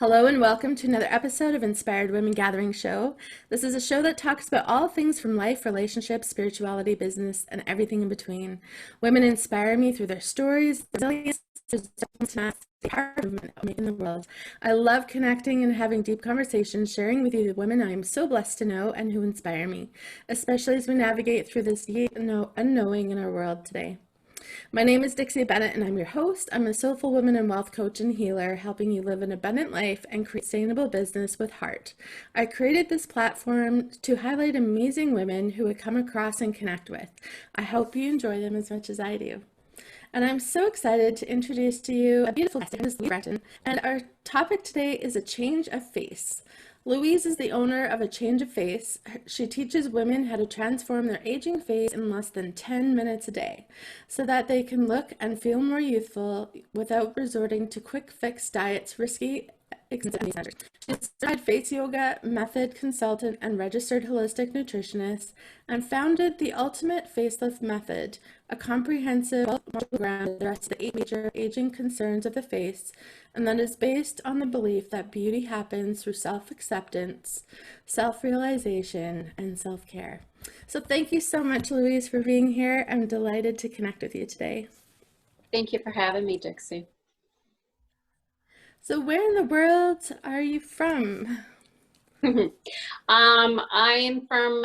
Hello and welcome to another episode of Inspired Women Gathering Show. This is a show that talks about all things from life, relationships, spirituality, business, and everything in between. Women inspire me through their stories, resilience, movement in the world. I love connecting and having deep conversations, sharing with you the women I am so blessed to know and who inspire me, especially as we navigate through this unknowing in our world today. My name is Dixie Bennett and I'm your host. I'm a soulful woman and wealth coach and healer, helping you live an abundant life and create sustainable business with heart. I created this platform to highlight amazing women who I come across and connect with. I hope you enjoy them as much as I do. And I'm so excited to introduce to you a beautiful guest, Louise Breton, and our topic today is a change of face. Louise is the owner of A Change of Face. She teaches women how to transform their aging face in less than 10 minutes a day so that they can look and feel more youthful without resorting to quick fix diets, risky expensive. She's a certified face yoga method consultant and registered holistic nutritionist, and founded the Ultimate Facelift Method, a comprehensive program that addresses the 8 major aging concerns of the face, and that is based on the belief that beauty happens through self-acceptance, self-realization, and self-care. So thank you so much, Louise, for being here. I'm delighted to connect with you today. Thank you for having me, Dixie. So where in the world are you from? I'm from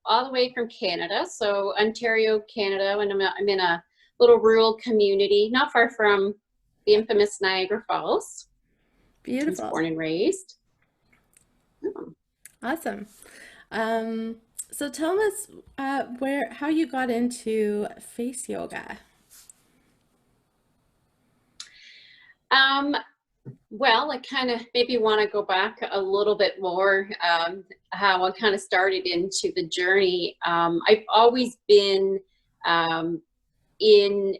all the way from Canada, so Ontario, Canada, and I'm in a little rural community not far from the infamous Niagara Falls. Beautiful. I was born and raised. Awesome. So tell us how you got into face yoga. Well, I kind of maybe want to go back a little bit more, how I kind of started into the journey. I've always been involved in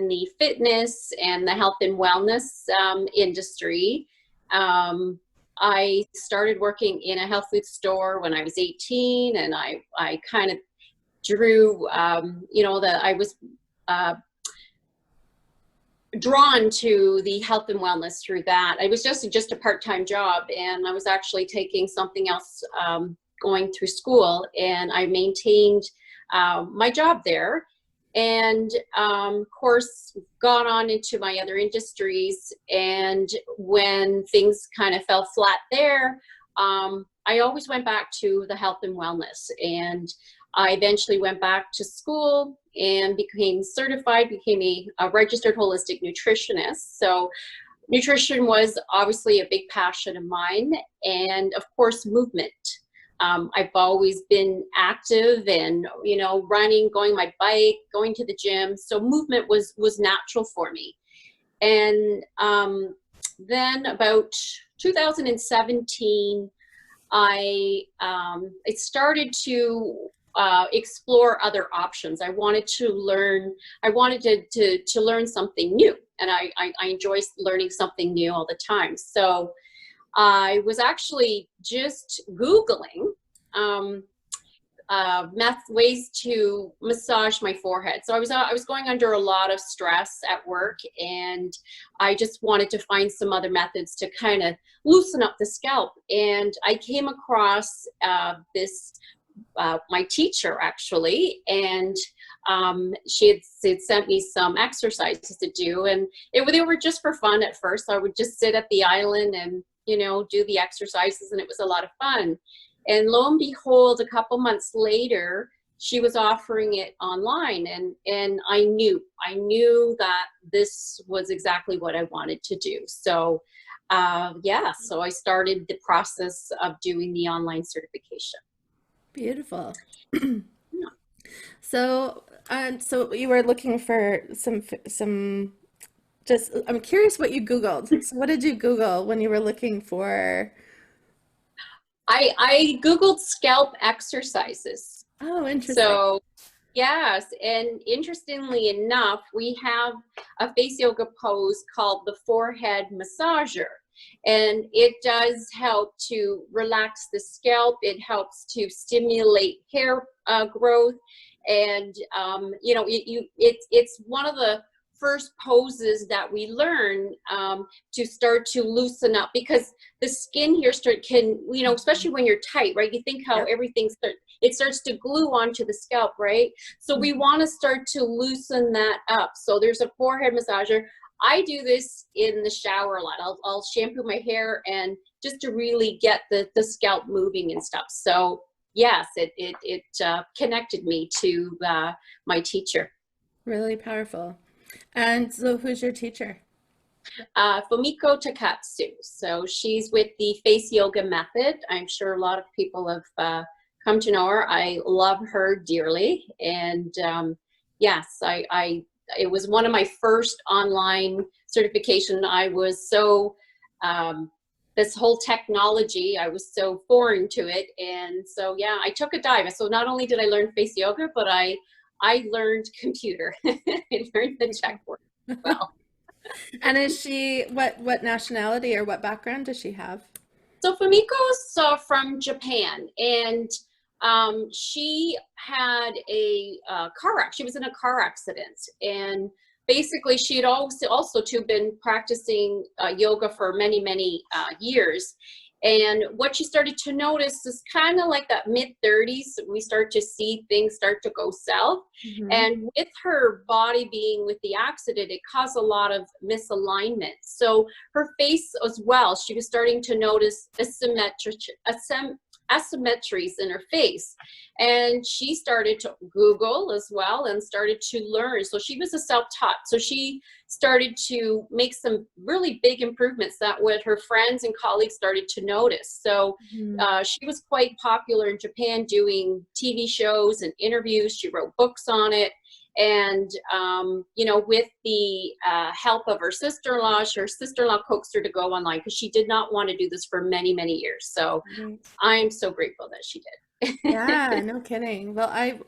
the fitness and the health and wellness industry. I started working in a health food store when I was 18, and I kind of drew, I was drawn to the health and wellness through that. I was just a part-time job, and I was actually taking something else going through school, and I maintained my job there, and of course got on into my other industries. And when things kind of fell flat there, I always went back to the health and wellness, and I eventually went back to school and became certified, became a registered holistic nutritionist. So nutrition was obviously a big passion of mine, and of course movement. I've always been active and, running, going my bike, going to the gym. So movement was natural for me. And then about 2017, I started to explore other options. I wanted to learn something new, and I enjoy learning something new all the time. So I was actually just Googling ways to massage my forehead. So I was going under a lot of stress at work, and I just wanted to find some other methods to kind of loosen up the scalp. And I came across my teacher actually, and she had sent me some exercises to do, and they were just for fun at first. I would just sit at the island and do the exercises, and it was a lot of fun. And lo and behold, a couple months later, she was offering it online, and I knew that this was exactly what I wanted to do. So so I started the process of doing the online certification. Beautiful. So you were looking for some. Just, I'm curious what you Googled. So what did you Google when you were looking for? I Googled scalp exercises. Oh, interesting. So yes, and interestingly enough, we have a face yoga pose called the forehead massager. And it does help to relax the scalp. It helps to stimulate hair growth. And, it's one of the first poses that we learn to start to loosen up, because the skin here can, you know, especially when you're tight, right? You think how everything starts to glue onto the scalp, right? So we want to start to loosen that up. So there's a forehead massager. I do this in the shower a lot. I'll shampoo my hair and just to really get the scalp moving and stuff. So yes, it connected me to my teacher. Really powerful. And so who's your teacher? Fumiko Takatsu. So she's with the face yoga method. I'm sure a lot of people have come to know her. I love her dearly. And yes, it was one of my first online certification. I was so, this whole technology, I was so foreign to it. And so, yeah, I took a dive. So not only did I learn face yoga, but I learned computer. I learned the tech work as well. And is she, what nationality or what background does she have? So Fumiko's from Japan, and she had a she was in a car accident, and basically she had also too been practicing yoga for many, many years. And what she started to notice is kind of like that mid-30s, we start to see things start to go south. Mm-hmm. And with her body being with the accident, it caused a lot of misalignment. So her face as well, she was starting to notice asymmetries in her face. And she started to Google as well and started to learn. So she was a self-taught. So she started to make some really big improvements that what her friends and colleagues started to notice. So she was quite popular in Japan doing TV shows and interviews. She wrote books on it. And, you know, with the help of her sister-in-law coaxed her to go online because she did not want to do this for many, many years. So I am so grateful that she did. Yeah, no kidding. Well, I,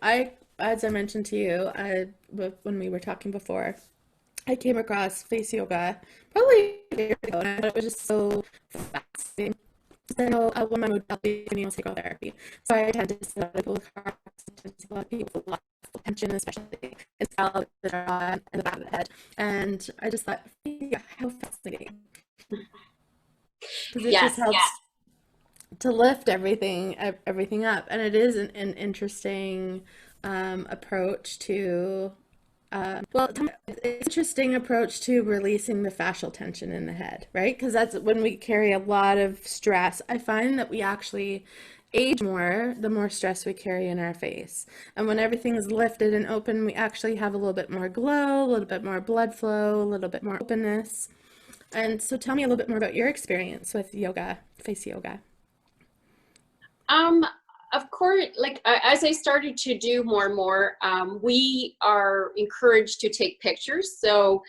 as I mentioned to you, when we were talking before, I came across face yoga probably a year ago, and I thought it was just so fascinating. I know one of my modalities is Craniosacral Therapy, so I tend to see a lot of people with car accidents, a lot of people with a lot of tension, especially in scalp, the jaw, and the back of the head. And I just thought, yeah, how fascinating, because it just helps to lift everything up, and it is an interesting approach to interesting approach to releasing the fascial tension in the head, right? Because that's when we carry a lot of stress. I find that we actually age more the more stress we carry in our face. And when everything is lifted and open, we actually have a little bit more glow, a little bit more blood flow, a little bit more openness. And so tell me a little bit more about your experience with yoga, face yoga. Of course, like as I started to do more and more, we are encouraged to take pictures. So,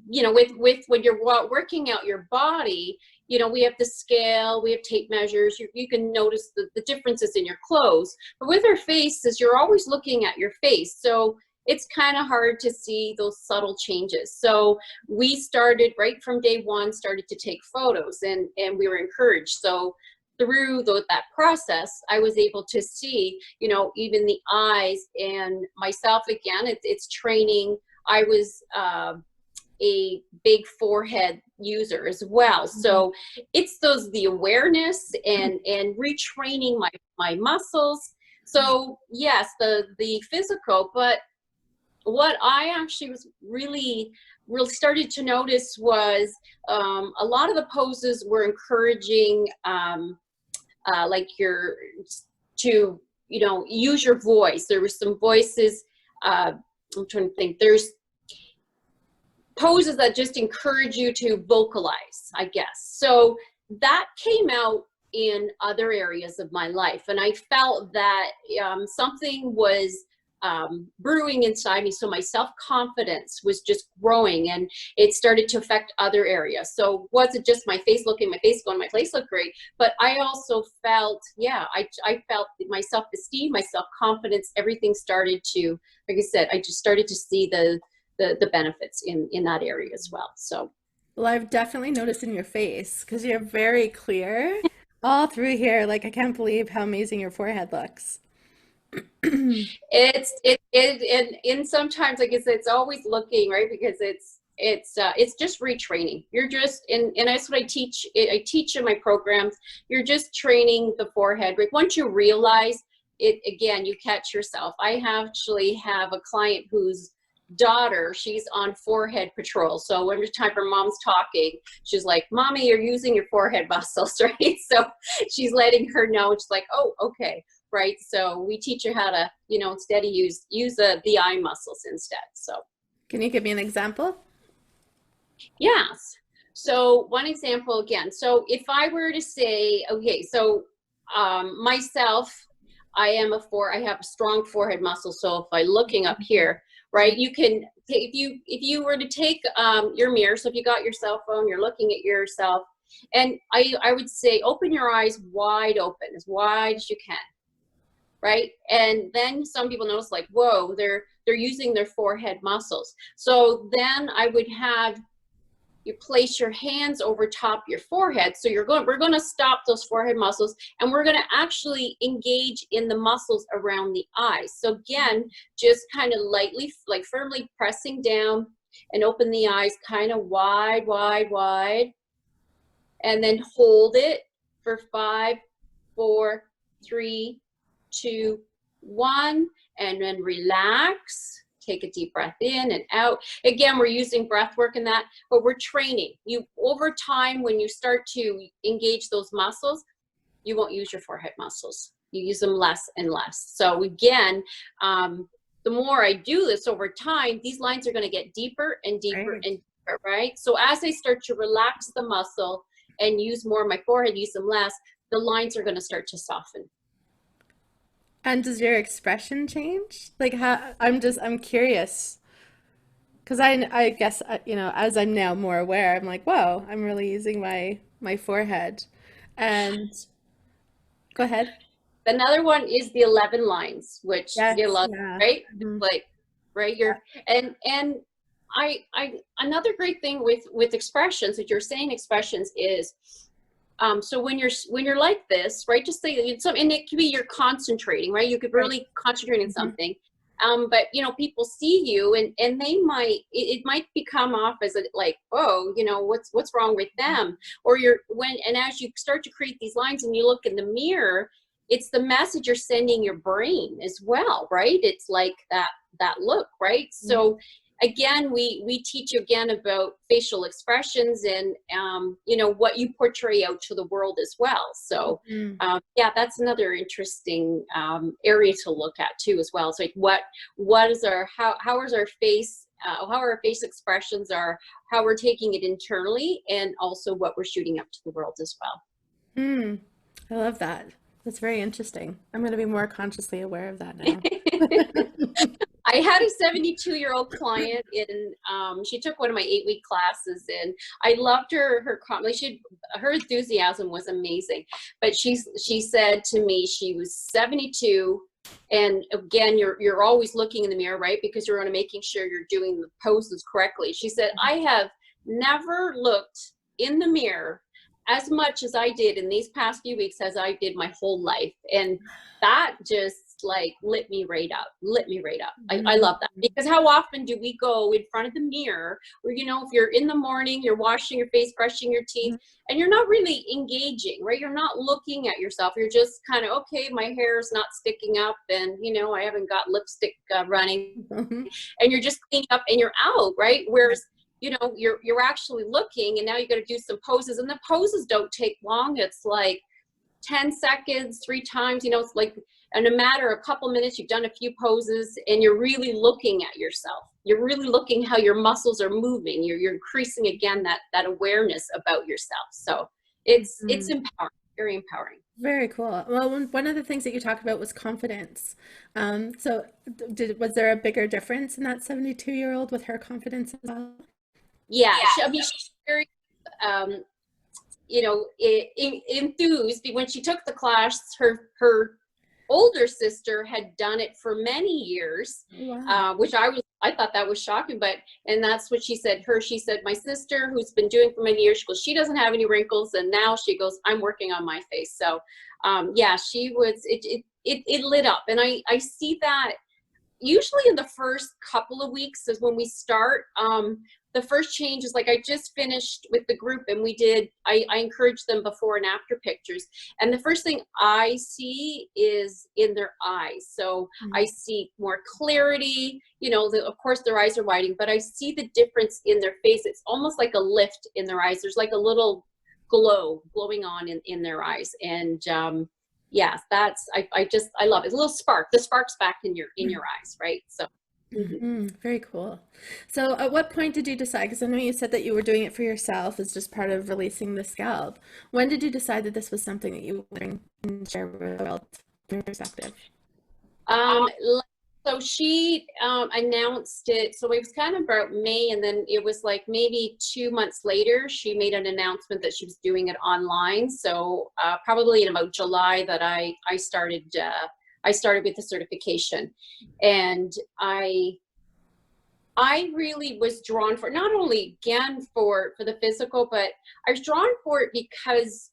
you know, with when you're working out your body, you know, we have the scale, we have tape measures. You can notice the differences in your clothes. But with our faces, you're always looking at your face. So it's kind of hard to see those subtle changes. So we started right from day one, started to take photos, and we were encouraged. So through that process, I was able to see, you know, even the eyes and myself again, it's training. I was a big forehead user as well. So it's the awareness and retraining my muscles. So yes, the physical, but what I actually was really started to notice was a lot of the poses were encouraging like to, you know, use your voice. There were some voices, I'm trying to think, there's poses that just encourage you to vocalize, I guess. So that came out in other areas of my life, and I felt that something was brewing inside me. So my self-confidence was just growing, and it started to affect other areas. So wasn't just my face looking, my face going, my face looked great, but I also felt, yeah, I felt my self-esteem, my self-confidence, everything started to, like I said, I just started to see the benefits in that area as well. So, well, I've definitely noticed in your face because you're very clear all through here. Like, I can't believe how amazing your forehead looks. And sometimes, like I said, it's always looking, right? Because it's just retraining. You're just, and that's what I teach in my programs. You're just training the forehead. Like once you realize it, again, you catch yourself. I actually have a client whose daughter, she's on forehead patrol. So every time her mom's talking, she's like, "Mommy, you're using your forehead muscles," right? So she's letting her know. She's like, "Oh, okay." Right. So we teach her how to, instead of use the eye muscles instead. So Can you give me an example? yes. So one example again. So if I were to say, okay, so myself, I have a strong forehead muscle. So if I looking up here, right, you can if you were to take your mirror. So if you got your cell phone, you're looking at yourself, and I would say open your eyes wide open, as wide as you can. Right? And then some people notice like, whoa, they're using their forehead muscles. So then I would have you place your hands over top your forehead. So we're going to stop those forehead muscles, and we're going to actually engage in the muscles around the eyes. So again, just kind of lightly, like firmly pressing down and open the eyes kind of wide, wide, wide. And then hold it for 5, 4, 3, 2, 1, and then relax. Take a deep breath in and out. Again, we're using breath work in that, but we're training you over time. When you start to engage those muscles, you won't use your forehead muscles. You use them less and less. So again, the more I do this over time, these lines are going to get deeper and deeper and deeper, right? So as I start to relax the muscle and use more of my forehead, use them less, the lines are going to start to soften. And does your expression change? Like how, I'm curious. Because I guess, as I'm now more aware, I'm like, whoa, I'm really using my forehead. And go ahead. Another one is the 11 lines, which you Yes, love, yeah. right? Mhm. Like, right, Yeah. and I another great thing with expressions, that you're saying expressions is, so when you're like this, right, just say and it could be you're concentrating, right? You could Right. really concentrate on Hmm. something. But people see you, and they might, it might become off as a, like, oh, what's wrong with them? Or and as you start to create these lines and you look in the mirror, it's the message you're sending your brain as well, right? It's like that look, right? Yeah. So again, we teach you again about facial expressions, and what you portray out to the world as well. So Mhm. yeah, that's another interesting area to look at too as well. So like what is our how is our face, how our face expressions are, how we're taking it internally, and also what we're shooting up to the world as well. Mm. I love that. That's very interesting. I'm going to be more consciously aware of that now. I had a 72-year-old client, and she took one of my 8-week classes, and I loved her like her enthusiasm was amazing. But she said to me, she was 72, and again, you're always looking in the mirror, right? Because you're making sure you're doing the poses correctly. She said, "I have never looked in the mirror as much as I did in these past few weeks as I did my whole life." And that just like lit me right up. I Mhm. love that, because how often do we go in front of the mirror, or if you're in the morning, you're washing your face, brushing your teeth, and you're not really engaging, right? You're not looking at yourself. You're just kind of, okay, my hair is not sticking up, and I haven't got lipstick running, Mhm. and you're just cleaning up and you're out, right? Whereas you're actually looking, and now you got to do some poses, and the poses don't take long. It's like 10 seconds, 3 times, it's like in a matter of a couple minutes, you've done a few poses, and you're really looking at yourself. You're really looking how your muscles are moving. You're increasing again that awareness about yourself. So it's Mhm. empowering, very empowering. Very cool. Well, one of the things that you talked about was confidence. So was there a bigger difference in that 72-year-old with her confidence as well? Yeah, I mean, she's very um, enthused. When she took the class, her older sister had done it for many years, Wow. which I thought that was shocking. But and that's what she said. She said, my sister, who's been doing for many years, she goes, she doesn't have any wrinkles, and now she goes, I'm working on my face. So yeah, she was. it lit up. And I see that usually in the first couple of weeks is when we start. The first change is like, I just finished with the group and I encouraged them before and after pictures. And the first thing I see is in their eyes. So I see more clarity, you know, of course their eyes are widening, but I see the difference in their face. It's almost like a lift in their eyes. There's like a little glowing on in their eyes. And yes, I love it. It's a little spark. The spark's back in your eyes, right? So. Very cool. So at what point did you decide, because I know you said that you were doing it for yourself as just part of releasing the scalp. When did you decide that this was something that you wanted to share with the world from your perspective? So she announced it. So it was kind of about May, and then it was like maybe 2 months later, she made an announcement that she was doing it online. So probably in about July that I started with the certification. And I really was drawn for, not only again for the physical, but I was drawn for it because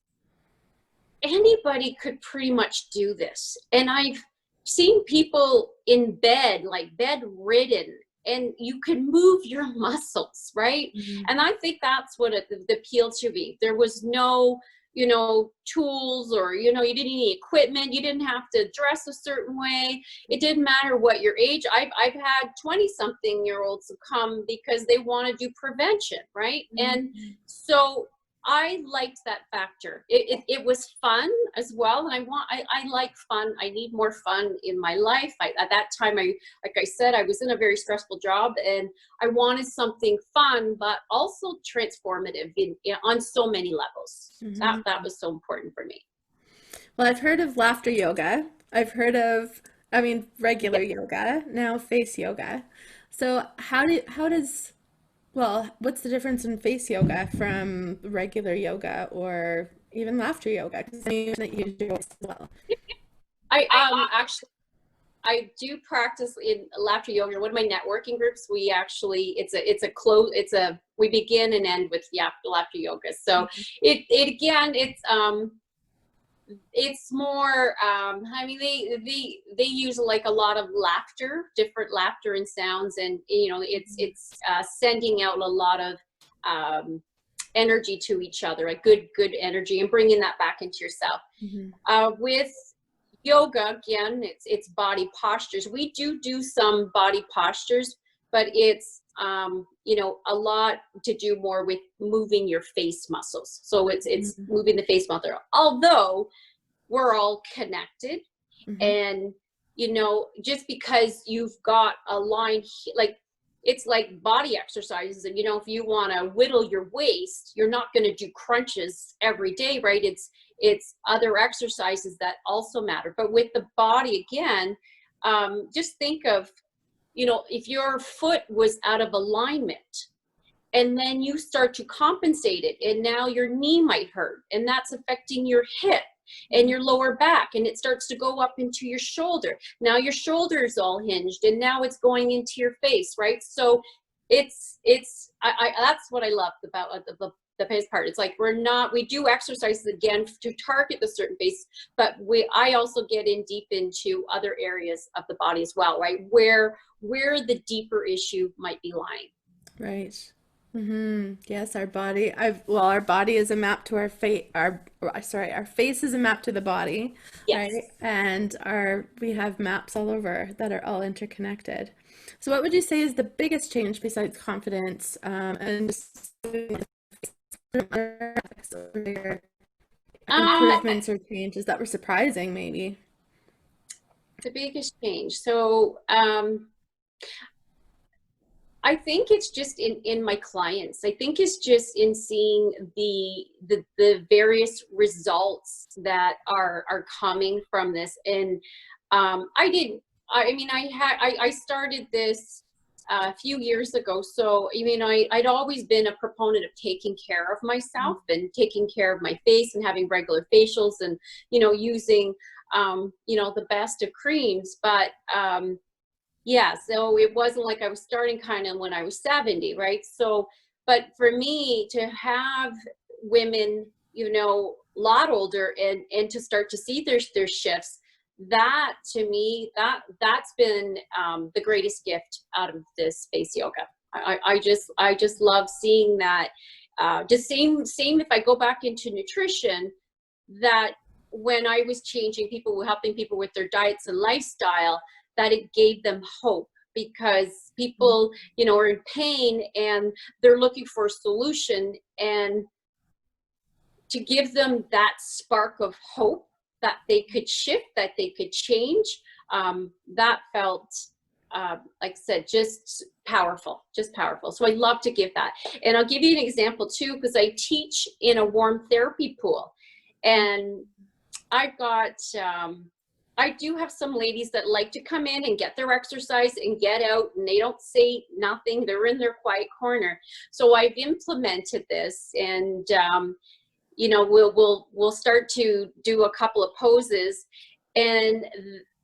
anybody could pretty much do this. And I've seen people in bed, like bedridden, and you can move your muscles, right? And I think that's what the appeal to me. There was no, you know, tools, or, you know, you didn't need equipment. You didn't have to dress a certain way. It didn't matter what your age. I've had 20-something-year-olds come because they want to do prevention, right? And so I liked that factor. It was fun as well. And I like fun. I need more fun in my life. At that time, like I said, I was in a very stressful job, and I wanted something fun, but also transformative on so many levels. That was so important for me. Well, I've heard of laughter yoga. I've heard of, regular yoga, now face yoga. So what's the difference in face yoga from regular yoga or even laughter yoga? Because I mean that you use your voice as well. I do practice in laughter yoga. One of my networking groups, we begin and end with laughter yoga. So it's more, they use like a lot of laughter, different laughter and sounds, and you know, it's sending out a lot of energy to each other, like good energy, and bringing that back into yourself. With yoga, again, it's body postures. We do some body postures, but it's you know, a lot to do more with moving your face muscles. So it's moving the face muscle, although we're all connected. And you know, just because you've got a line, like it's like body exercises, and you know, if you want to whittle your waist, you're not going to do crunches every day, right? It's other exercises that also matter. But with the body, again, just think of, you know, if your foot was out of alignment and then you start to compensate it, and now your knee might hurt, and that's affecting your hip and your lower back, and it starts to go up into your shoulder. Now your shoulder is all hinged, and now it's going into your face, right? So that's what I love about the face part. It's like we do exercises again to target the certain face, but I also get in deep into other areas of the body as well, right? Where the deeper issue might be lying. Right. Yes, our body. Our body is a map to our face. Our face is a map to the body, Yes. right? And we have maps all over that are all interconnected. So, what would you say is the biggest change besides confidence and just improvements or changes that were surprising, maybe? The biggest change. So, I think it's just in my clients. I think it's just in seeing the various results that are coming from this. And I started this a few years ago. So, I'd always been a proponent of taking care of myself and taking care of my face and having regular facials and, you know, using, the best of creams. But, yeah, so it wasn't like I was starting kind of when I was 70, right? So, but for me to have women, you know, a lot older and to start to see their shifts, that to me, that's been the greatest gift out of this space yoga. I just love seeing that. Just same if I go back into nutrition, that when I was changing people, helping people with their diets and lifestyle, that it gave them hope, because people, you know, are in pain and they're looking for a solution, and to give them that spark of hope that they could shift, that they could change, that felt, like I said, just powerful, just powerful. So I love to give that. And I'll give you an example too, because I teach in a warm therapy pool, and I've got, I do have some ladies that like to come in and get their exercise and get out, and they don't say nothing. They're in their quiet corner. So I've implemented this, and you know, we'll start to do a couple of poses, and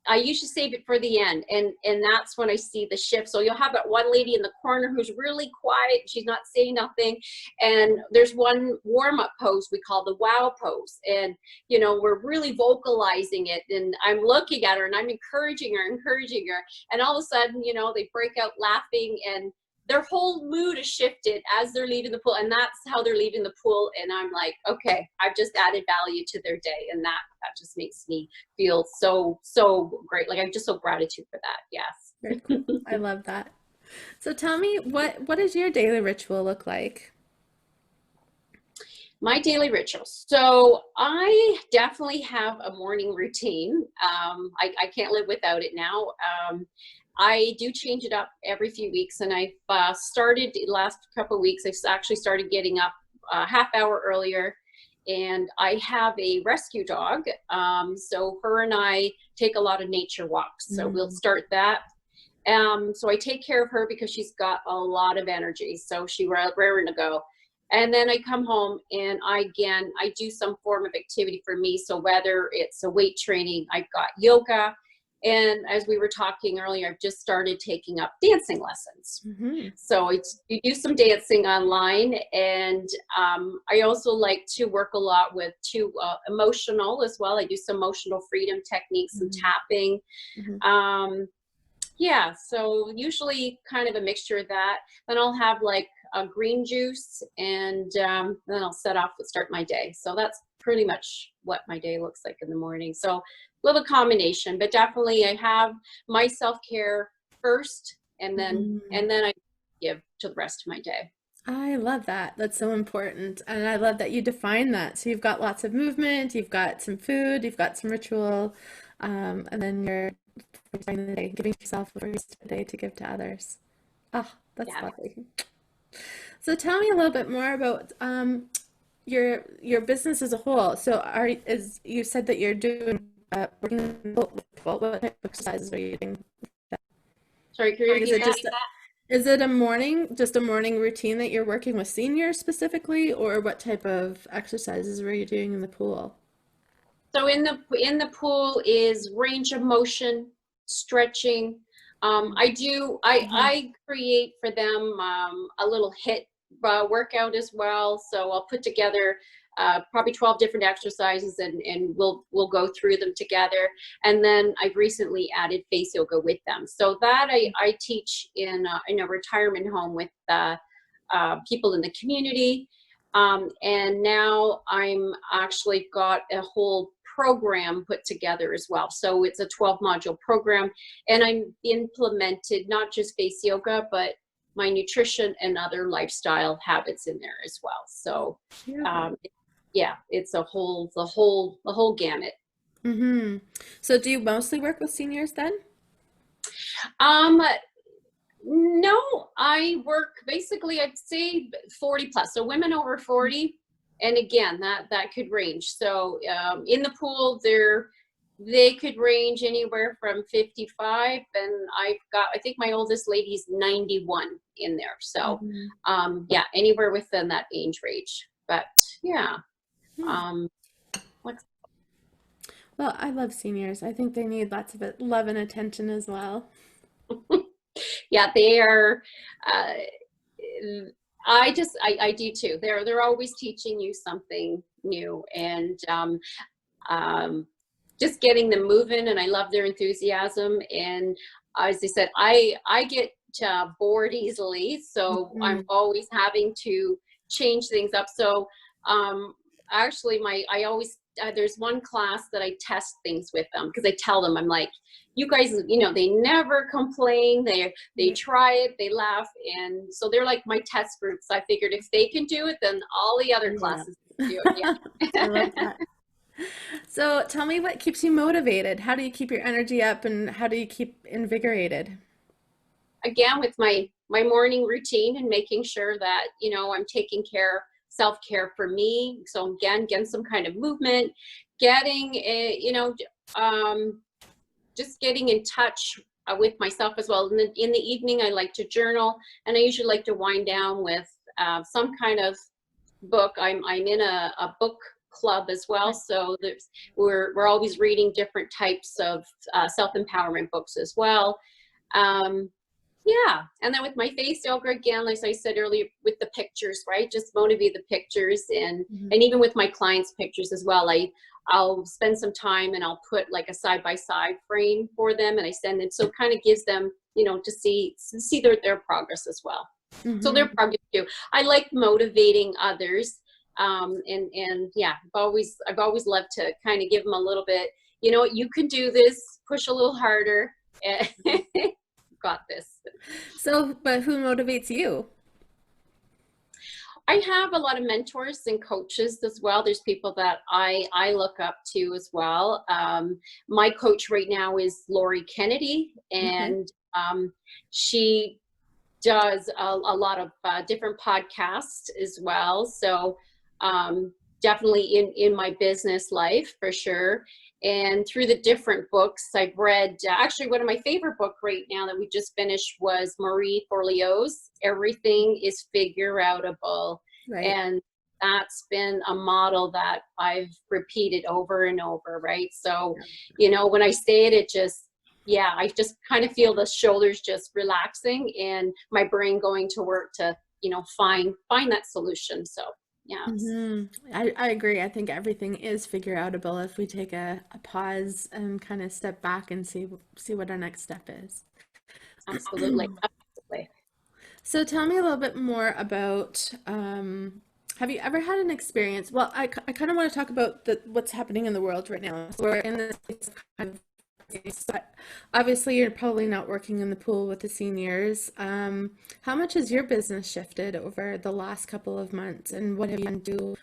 I usually save it for the end, and that's when I see the shift. So you'll have that one lady in the corner who's really quiet, she's not saying nothing, and there's one warm-up pose we call the wow pose, and you know, we're really vocalizing it, and I'm looking at her and I'm encouraging her, and all of a sudden, you know, they break out laughing, and their whole mood is shifted as they're leaving the pool, and that's how they're leaving the pool. And I'm like, okay, I've just added value to their day, and that just makes me feel so great. Like, I'm just so gratitude for that. Yes. Very cool. I love that. So tell me, what does your daily ritual look like? My daily rituals. So I definitely have a morning routine. I can't live without it now. I do change it up every few weeks, and I've started the last couple of weeks. I've actually started getting up a half hour earlier, and I have a rescue dog. So her and I take a lot of nature walks. So we'll start that. So I take care of her because she's got a lot of energy. So she's raring to go. And then I come home, and I do some form of activity for me. So whether it's a weight training, I've got yoga. And as we were talking earlier, I've just started taking up dancing lessons. So you do some dancing online, and I also like to work a lot with emotional as well. I do some emotional freedom techniques and tapping. Yeah, so usually kind of a mixture of that. Then I'll have like a green juice, and then I'll start my day. So that's pretty much what my day looks like in the morning. So a little combination, but definitely I have my self-care first, and then I give to the rest of my day. I love that. That's so important. And I love that you define that. So you've got lots of movement, you've got some food, you've got some ritual, and then you're starting the day, giving yourself a first day to give to others. Oh, that's lovely. So tell me a little bit more about your business as a whole. So you said that you're doing what type of exercises are you doing? Sorry, can you repeat that? Is it just a morning routine that you're working with seniors specifically, or what type of exercises were you doing in the pool? So in the pool is range of motion, stretching. I create for them a little HIIT workout as well. So I'll put together probably 12 different exercises, and we'll go through them together. And then I've recently added face yoga with them. So that I teach in a retirement home with people in the community. And now I'm actually got a whole program put together as well. So it's a 12 module program, and I'm implemented not just face yoga, but my nutrition and other lifestyle habits in there as well. So yeah, it's the whole gamut. So do you mostly work with seniors then? No, I work basically, I'd say 40 plus. So women over 40. And again, that could range. So in the pool, they could range anywhere from 55, and I think my oldest lady's 91 in there. So yeah, anywhere within that age range. But yeah. Well, I love seniors. I think they need lots of love and attention as well. Yeah, they are. I do too. They're always teaching you something new, and just getting them moving, and I love their enthusiasm. And as I said, I get bored easily, so I'm always having to change things up. So actually, I always there's one class that I test things with them, because I tell them, I'm like, you guys, you know, they never complain. They try it, they laugh, and so they're like my test groups. I figured if they can do it, then all the other classes can do it. Yeah. I love that. So tell me, what keeps you motivated? How do you keep your energy up, and how do you keep invigorated? Again, with my morning routine, and making sure that, you know, I'm taking care, self-care for me. So again, getting some kind of movement, getting a, you know, just getting in touch with myself as well. In the evening, I like to journal, and I usually like to wind down with some kind of book. I'm in a book club as well, so we're always reading different types of self-empowerment books as well. Yeah, and then with my face yoga, again, as I said earlier, with the pictures, right? Just motivate the pictures, and even with my clients' pictures as well. I'll spend some time, and I'll put like a side-by-side frame for them, and I send it, so it kind of gives them, you know, to see their progress as well. So their progress too. I like motivating others, and yeah, I've always loved to kind of give them a little bit. You know, you can do this. Push a little harder. Got this. So, but who motivates you? I have a lot of mentors and coaches as well. There's people that I look up to as well. My coach right now is Lori Kennedy, and she does a lot of different podcasts as well. So definitely in my business life for sure. And through the different books I've read, actually one of my favorite book right now that we just finished was Marie Forleo's Everything is Figure Outable. Right. And that's been a model that I've repeated over and over, right? So, you know, when I say it, it just, yeah, I just kind of feel the shoulders just relaxing and my brain going to work to, you know, find that solution. So, yeah. I agree. I think everything is figure outable if we take a pause and kind of step back and see what our next step is. Absolutely. Absolutely. So tell me a little bit more about, have you ever had an experience? Well, I kind of want to talk about what's happening in the world right now. So we're in this kind of, but obviously you're probably not working in the pool with the seniors. How much has your business shifted over the last couple of months, and what have you done to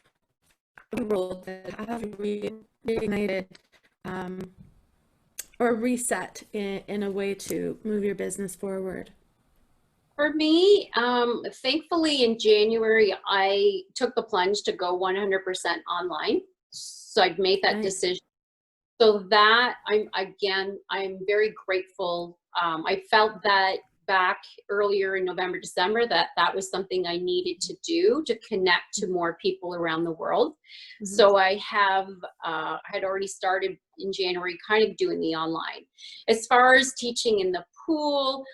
role that have reignited or reset in a way to move your business forward? For me, thankfully in January, I took the plunge to go 100% online. So I've made that decision. So that I'm very grateful. I felt that back earlier in November, December, that was something I needed to do to connect to more people around the world. So I had already started in January kind of doing the online. As far as teaching in the pool,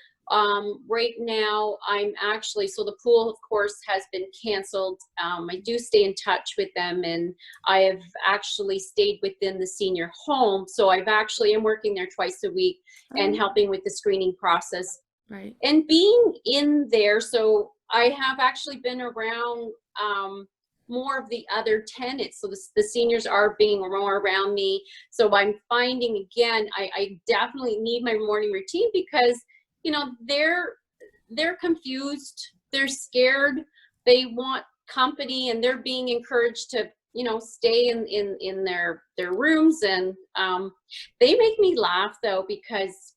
right now I'm actually, so the pool of course has been canceled. I do stay in touch with them, and I have actually stayed within the senior home. So I'm working there twice a week and helping with the screening process. Right. And being in there, so I have actually been around more of the other tenants. So the seniors are being more around me. So I'm finding, again, I definitely need my morning routine because, you know, they're confused, they're scared, they want company, and they're being encouraged to, you know, stay in their rooms. And they make me laugh though, because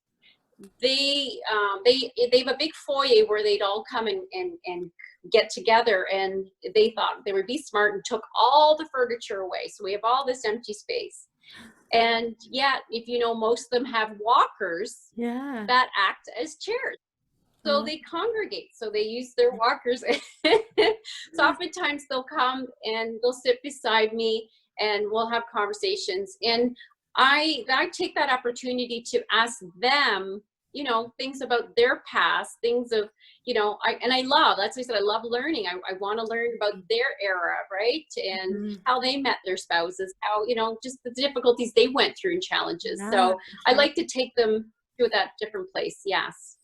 they have a big foyer where they'd all come and get together, and they thought they would be smart and took all the furniture away. So we have all this empty space. And yet, if you know, most of them have walkers that act as chairs. So they congregate. So they use their walkers. So oftentimes they'll come and they'll sit beside me and we'll have conversations. And I take that opportunity to ask them you know, things about their past, things of, you know, I love, that's what I said, I love learning. I want to learn about their era, right? And Mhm. how they met their spouses, how, you know, just the difficulties they went through and challenges. Yeah, So for I sure. like to take them to that different place. Yes.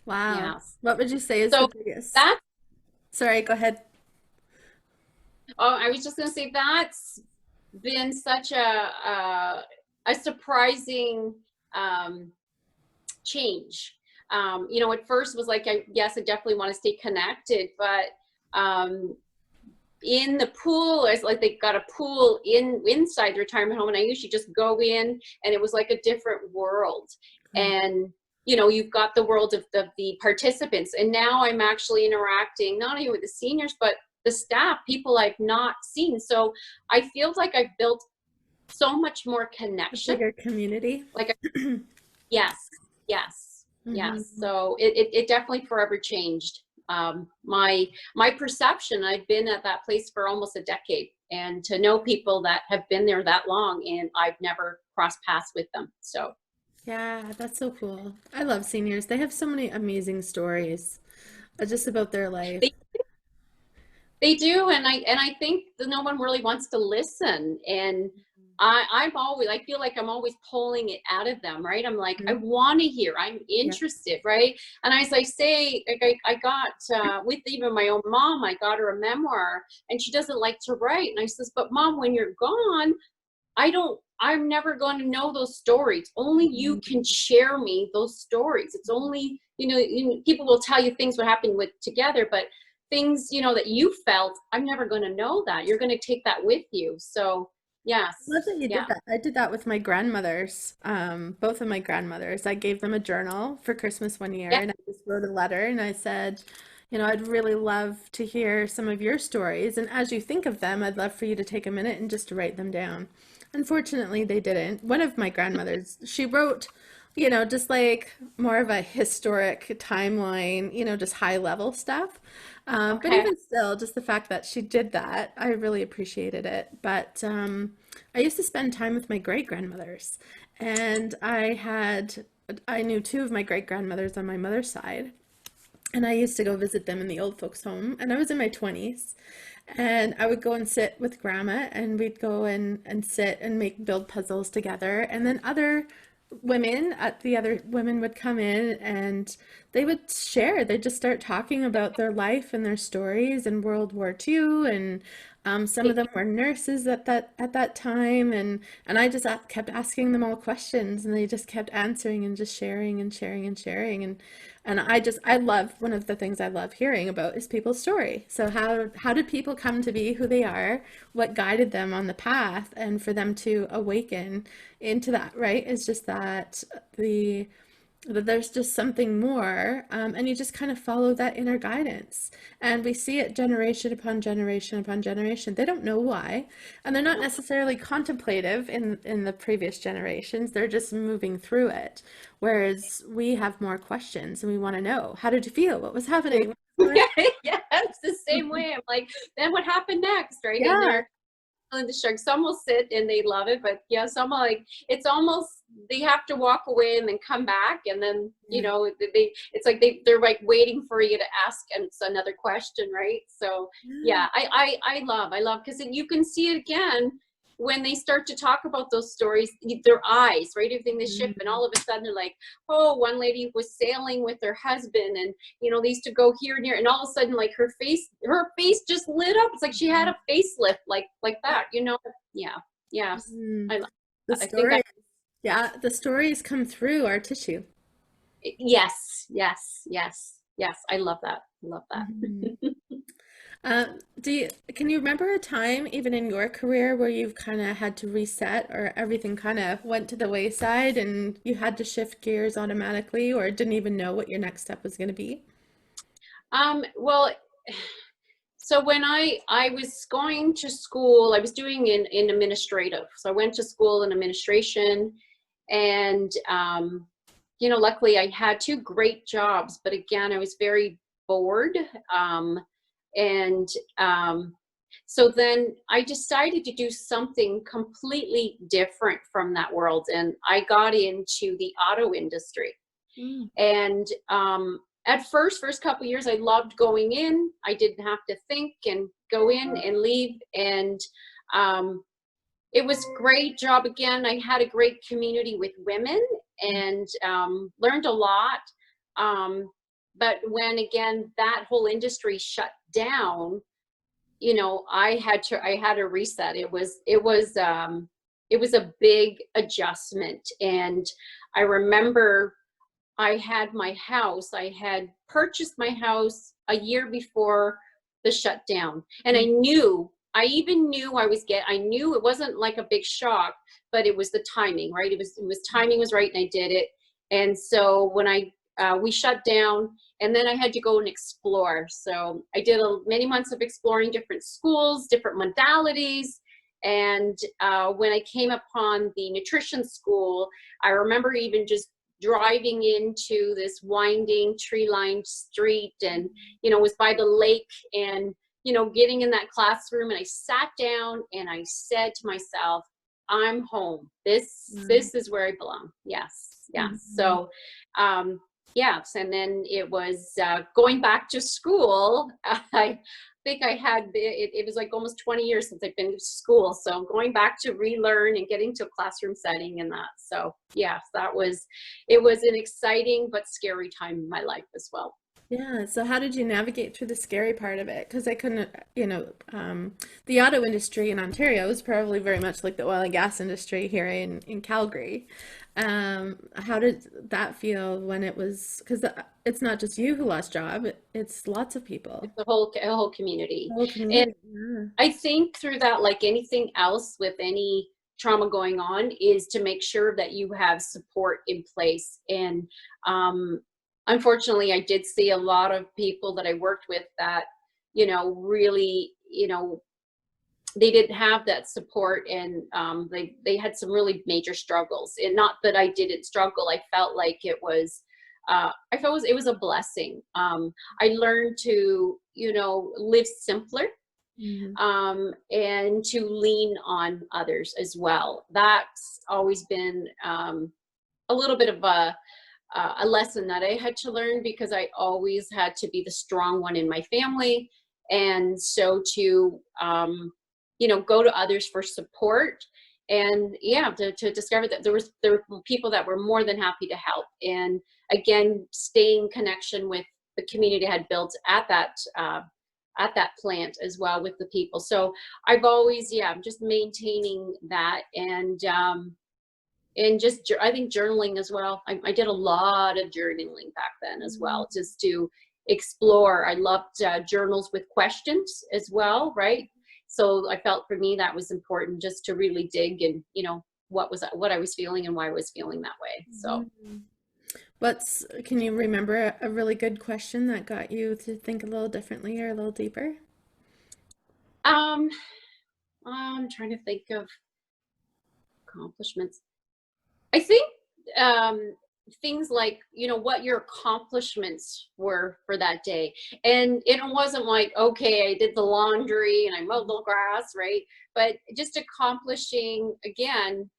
Wow. Yes. What would you say is the So biggest? that, Sorry, go ahead. oh, I was just going to say that's been such a surprising um, change. You know, at first was like, yes, I definitely want to stay connected, but um, in the pool, it's like they got a pool inside the retirement home, and I usually just go in, and it was like a different world. Mm. And you know, you've got the world of the participants, and now I'm actually interacting not only with the seniors, but the staff, people I've not seen. So I feel like I've built so much more A connection. bigger community. Like, yes, yes, yes. Hmm. So it definitely forever changed my perception. I've been at that place for almost a decade, and to know people that have been there that long, and I've never crossed paths with them. So Yeah, that's so cool. I love seniors. They have so many amazing stories just about their life. they they do, and I think that no one really wants to listen. And I'm always, I feel like I'm always pulling it out of them, right? I'm like, I Mhm. want to hear, I'm Yeah. interested, right? And as I say, like I got with even my own mom, I got her a memoir, and she doesn't like to write. And I says, but mom, when you're gone, I'm never going to know those stories. Only you can Mhm. share me those stories. It's only, people will tell you things what happened with together, but things, you know, that you felt, I'm never going to know that. You're going to take that with you. So, Love yes. that you did Yeah. that. I did that with my grandmothers, both of my grandmothers. I gave them a journal for Christmas one year, Yeah. and I just wrote a letter and I said, I'd really love to hear some of your stories. And as you think of them, I'd love for you to take a minute and just to write them down. Unfortunately, they didn't. One of my grandmothers, she wrote, just like more of a historic timeline, just high level stuff. But Okay. even still, just the fact that she did that, I really appreciated it. But I used to spend time with my great grandmothers, and I knew two of my great grandmothers on my mother's side, and I used to go visit them in the old folks' home, and I was in my 20s. And I would go and sit with grandma, and we'd go and sit and build puzzles together. And then the other women would come in and they would share. They'd just start talking about their life and their stories in World War II. And some of them were nurses at that time. And I just kept asking them all questions, and they just kept answering and just sharing and sharing and sharing. And I love, one of the things I love hearing about is people's story. So how did people come to be who they are? What guided them on the path? And for them to awaken into that, right? Is just that there's just something more, and you just kind of follow that inner guidance. And we see it generation upon generation upon generation. They don't know why, and they're not necessarily contemplative in the previous generations. They're just moving through it. Whereas we have more questions, and we want to know, how did you feel? What was happening? Yeah, it's the same way. I'm like, then what happened next, right? And Yeah. they're the shark. Some will sit and they love it, but yeah, some are like, it's almost, they have to walk away and then come back, and then Yeah. it's like they're like waiting for you to ask, and it's another question, right? So Yeah. yeah, I love because you can see it again when they start to talk about those stories, their eyes, right? Everything they shift, and Mm. all of a sudden they're like, oh, one lady was sailing with her husband, and they used to go here and here, and all of a sudden, like her face just lit up. It's like she had a facelift, like Yeah. that, Yeah, yes, Mm. I love The that. I think stories, yeah, the stories come through our tissue. yes, yes, yes, yes. I love that. I love Mhm. that. Can you remember a time, even in your career, where you've kind of had to reset, or everything kind of went to the wayside and you had to shift gears automatically, or didn't even know what your next step was going to be? Well, so when I was going to school, I was doing in administrative. So I went to school in administration, and luckily I had two great jobs. But again, I was very bored, and so then I decided to do something completely different from that world, and I got into the auto industry. Mm. And at first couple years, I loved going in. I didn't have to think and go in and leave. And it was a great job. Again, I had a great community with women and learned a lot. But when, again, that whole industry shut down, you know, I had to reset. It was a big adjustment. And I remember I had purchased my house a year before the shutdown. And I even knew I knew it wasn't like a big shock, but it was the timing, right? Timing was right, and I did it. And so when we shut down, and then I had to go and explore. So I did many months of exploring different schools, different modalities. And when I came upon the nutrition school, I remember even just driving into this winding tree-lined street, and it was by the lake, and getting in that classroom, and I sat down and I said to myself, I'm home. This is where I belong. Yes. So yes, and then it was going back to school. I think it was like almost 20 years since I've been to school. So going back to relearn and getting to a classroom setting and that. So yes, it was an exciting but scary time in my life as well. Yeah, so how did you navigate through the scary part of it? Because I couldn't, the auto industry in Ontario is probably very much like the oil and gas industry here in Calgary. How did that feel when it was, because it's not just you who lost job, it's lots of people. The whole community. The whole And community. Yeah. I think through that, like anything else with any trauma going on, is to make sure that you have support in place. And unfortunately, I did see a lot of people that I worked with that, really, they didn't have that support, and they had some really major struggles. And not that I didn't struggle, I felt like it was it was a blessing. I learned to, live simpler, Mhm. and to lean on others as well. That's always been a little bit of a lesson that I had to learn, because I always had to be the strong one in my family. And so to, go to others for support, and to discover that there were people that were more than happy to help. And again, stay in connection with the community I had built at that plant as well, with the people. So I've always, just maintaining that. And just, I think, journaling as well. I did a lot of journaling back then as well, just to explore. I loved journals with questions as well, right? So I felt for me that was important, just to really dig and, what I was feeling and why I was feeling that way. So Can you remember a really good question that got you to think a little differently or a little deeper? um, I'm trying to think of accomplishments. I think things like, what your accomplishments were for that day. And it wasn't like, okay, I did the laundry and I mowed the grass, right? But just accomplishing, again,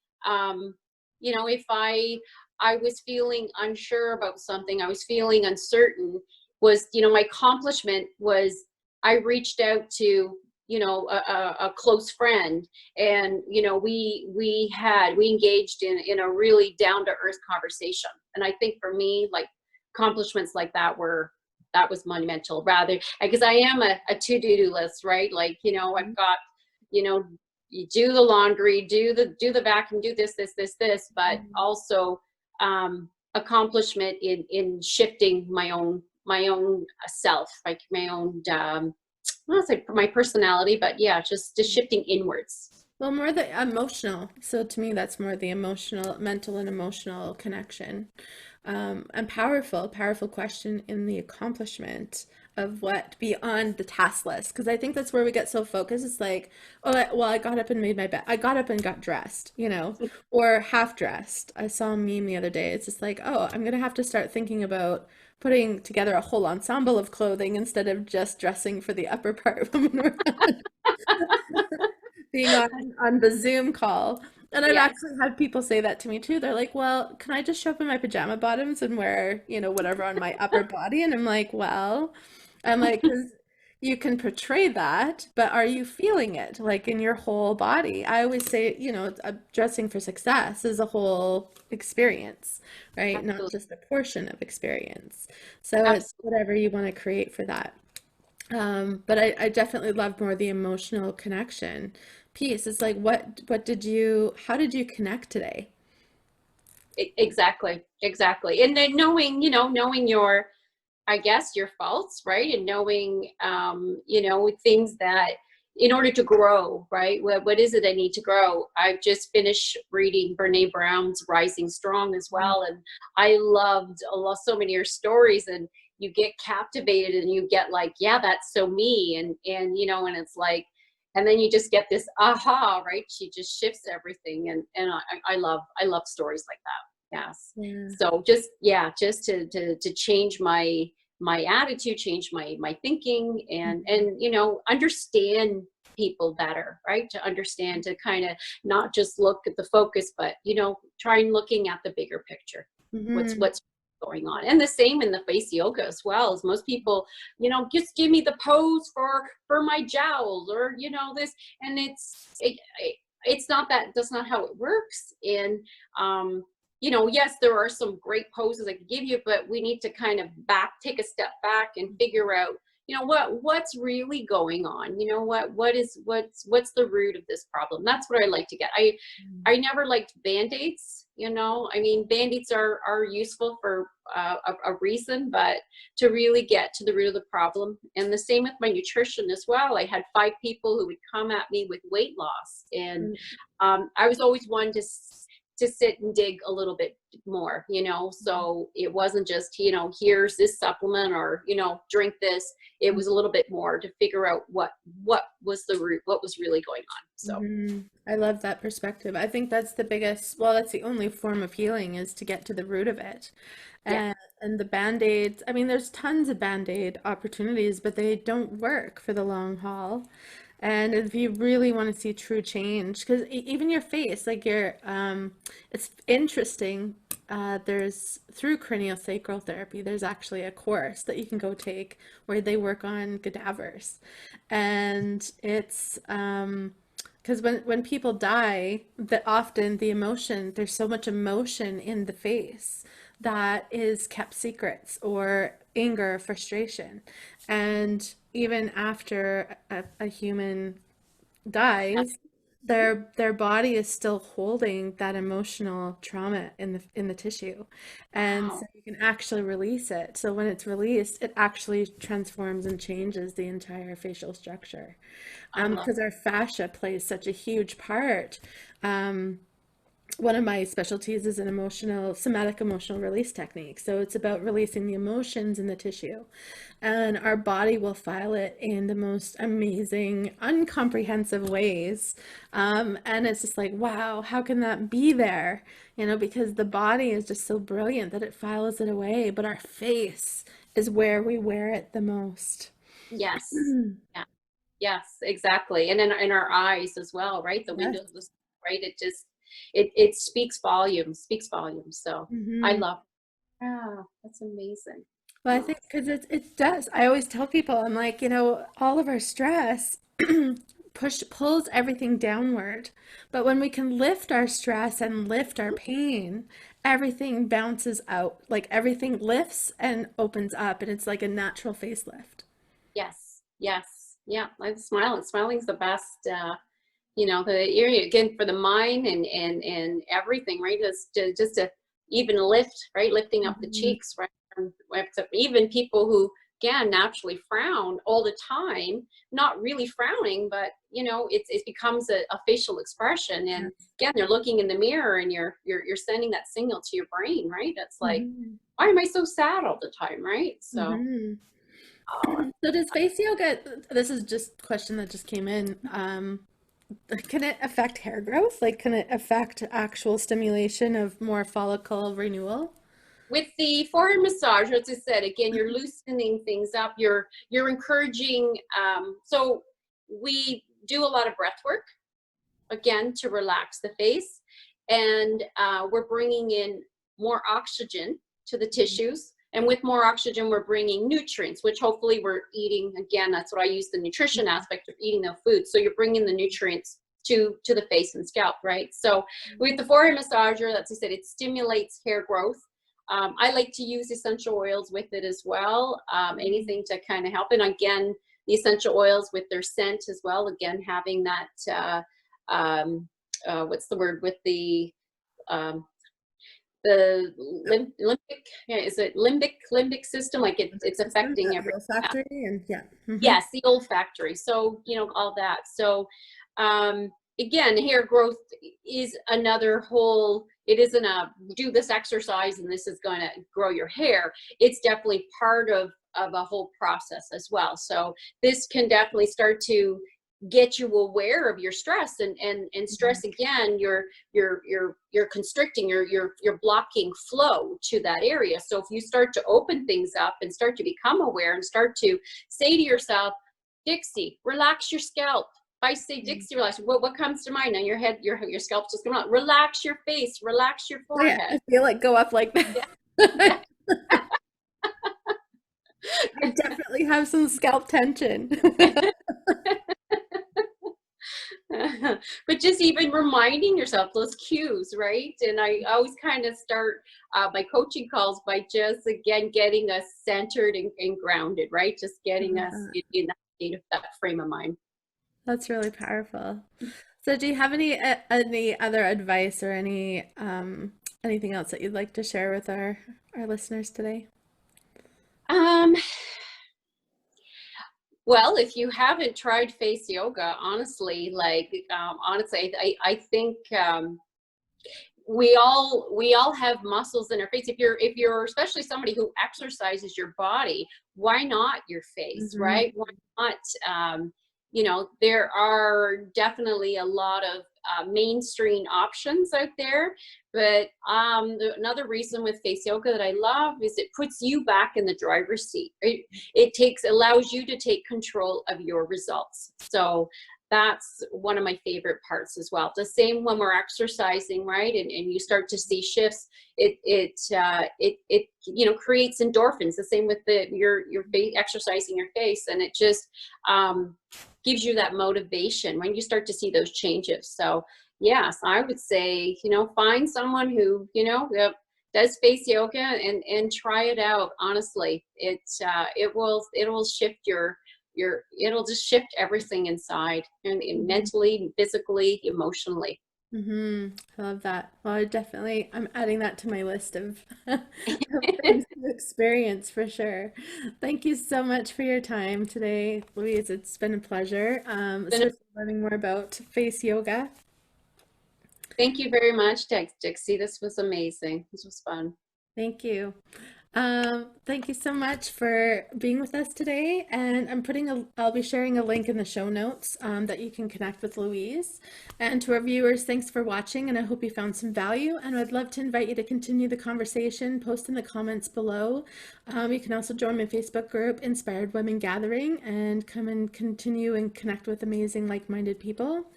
if I was feeling unsure about something, I was feeling uncertain, was, my accomplishment was I reached out to, a close friend, and we engaged in a really down to earth conversation. And I think for me, like, accomplishments like that was monumental, rather, because I am a to-do list, right? Like, I've got, you do the laundry, do the vacuum, do this, but also accomplishment in shifting my own self, like my own I don't say my personality, but just shifting inwards. Well, more the emotional. So to me, that's more the emotional, mental and emotional connection. And powerful question in the accomplishment of what beyond the task list. Because I think that's where we get so focused. It's like, oh, well, I got up and made my bed. I got up and got dressed, or half dressed. I saw a meme the other day. It's just like, oh, I'm gonna have to start thinking about putting together a whole ensemble of clothing instead of just dressing for the upper part when we're being on the Zoom call. And I've Yes. actually had people say that to me too. They're like, well, can I just show up in my pajama bottoms and wear, whatever on my upper body? And I'm like, well, I'm like, 'cause you can portray that, but are you feeling it like in your whole body? I always say, dressing for success is a whole experience, right? Not Absolutely. just a portion of experience. So it's Absolutely. whatever you want to create for that. But I definitely love more the emotional connection piece. It's like, how did you connect today? Exactly. Exactly. And then knowing, knowing your, I guess, your faults, right? And knowing, things that in order to grow, right? What is it I need to grow? I've just finished reading Brene Brown's Rising Strong as well. And I loved so many of your stories, and you get captivated and you get like, yeah, that's so me. And it's like, and then you just get this aha, right? She just shifts everything. And I love stories like that. Yes. Yeah. So just, yeah, just to change my attitude, change my thinking, and understand people better, right? To understand, to kind of not just look at the focus, but try and looking at the bigger picture. Hmm. What's going on. And the same in the face yoga as well. As most people, just give me the pose for my jowls, or this. And it's not that, that's not how it works. And yes, there are some great poses I could give you, but we need to kind of take a step back and figure out, what's really going on. What's the root of this problem? That's what I like to get. I never liked band-aids. I mean, band-aids are useful for a reason, but to really get to the root of the problem. And the same with my nutrition as well. I had 5 people who would come at me with weight loss, and I was always one to sit and dig a little bit more, so it wasn't just, here's this supplement, or, drink this. It was a little bit more to figure out what was the root, what was really going on. So Hmm. I love that perspective. I think that's the biggest, well, that's the only form of healing is to get to the root of it. yeah, And the band-aids, I mean, there's tons of band-aid opportunities, but they don't work for the long haul. And if you really want to see true change, because even your face, like it's interesting. There's through craniosacral therapy, there's actually a course that you can go take where they work on cadavers, and it's because when people die, that often there's so much emotion in the face that is kept secrets, or anger, frustration. And even after a human dies, their body is still holding that emotional trauma in the tissue. And so wow, you can actually release it. So when it's released, it actually transforms and changes the entire facial structure. I love Because our fascia plays such a huge part. Um, One of my specialties is an somatic emotional release technique. So it's about releasing the emotions in the tissue. And our body will file it in the most amazing, uncomprehensive ways. And it's just like, wow, how can that be there? Because the body is just so brilliant that it files it away. But our face is where we wear it the most. yes, yeah, yes, exactly. And then in our eyes as well, right? The Yes. windows, right? It just, it speaks volumes. So I Hmm. love, yeah, that's amazing. Well, I Oh, think because it does. I always tell people, I'm like, all of our stress pulls everything downward. But when we can lift our stress and lift our pain, everything bounces out. Like everything lifts and opens up, and it's like a natural facelift. yes, yes, yeah. I'm smiling. Smiling's the best. The area again for the mind and everything, right? Just to even lift, right? Lifting up the Mhm. cheeks, right? Even people who, again, naturally frown all the time, not really frowning, but it becomes a facial expression. And again, they're looking in the mirror, and you're sending that signal to your brain, right? It's like, Mhm. why am I so sad all the time, right? So, Mhm. oh, So does face yoga, this is just a question that just came in. Can it affect hair growth? Like, can it affect actual stimulation of more follicle renewal? with the forehead massage, as I said, again, you're loosening things up. You're encouraging. So we do a lot of breath work, again, to relax the face. and we're bringing in more oxygen to the tissues. And with more oxygen, we're bringing nutrients, which hopefully we're eating. Again, that's what I use the nutrition aspect of eating the food. So you're bringing the nutrients to the face and scalp, right? So with the forehead massager, that's I said, it stimulates hair growth. I like to use essential oils with it as well. Anything to kind of help. And again, the essential oils with their scent as well. Again, having that, what's the word with the limbic, yeah, is it limbic system? Like it's affecting everything. Olfactory and yeah. Yes, the olfactory. So, you know, all that. So, again, hair growth is another whole, it isn't a do this exercise and this is going to grow your hair. It's definitely part of a whole process as well. So this can definitely start to get you aware of your stress and stress. Again, you're constricting, you're blocking flow to that area. So if you start to open things up and start to become aware and start to say to yourself, Dixie, relax your scalp. If I say Dixie, relax, what comes to mind? Now your head, your scalp's just coming out. Relax your face, relax your forehead. I feel it go up like that. Yeah. I definitely have some scalp tension. But just even reminding yourself those cues, right? And I always kind of start my coaching calls by just, again, getting us centered and grounded, right? Just getting us in that state of that frame of mind. That's really powerful. So do you have any other advice or anything else that you'd like to share with our listeners today? Well, if you haven't tried face yoga, honestly, I think we all have muscles in our face. If you're especially somebody who exercises your body, why not your face, right? Why not? You know, there are definitely a lot of mainstream options out there, but another reason with face yoga that I love is it puts you back in the driver's seat. It allows you to take control of your results. So that's one of my favorite parts as well. The same when we're exercising, right? And you start to see shifts. It you know, creates endorphins. The same with your face, exercising your face, and it just gives you that motivation when you start to see those changes. So yes, I would say, you know, find someone who, you know, does face yoga and try it out. Honestly, it will shift it'll just shift everything inside and mentally, physically, emotionally. I love that. Well, I'm adding that to my list of things to experience for sure. Thank you so much for your time today, Louise. It's been a pleasure. Especially learning more about face yoga. Thank you very much, Dixie. This was amazing. This was fun. Thank you. Thank you so much for being with us today. And I'll be sharing a link in the show notes that you can connect with Louise. And to our viewers, thanks for watching, and I hope you found some value. And I'd love to invite you to continue the conversation, post in the comments below. You can also join my Facebook group, Inspired Women Gathering, and come and continue and connect with amazing like-minded people.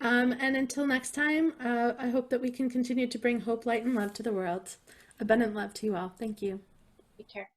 And until next time, I hope that we can continue to bring hope, light, and love to the world. Abundant love to you all. Thank you. Take care.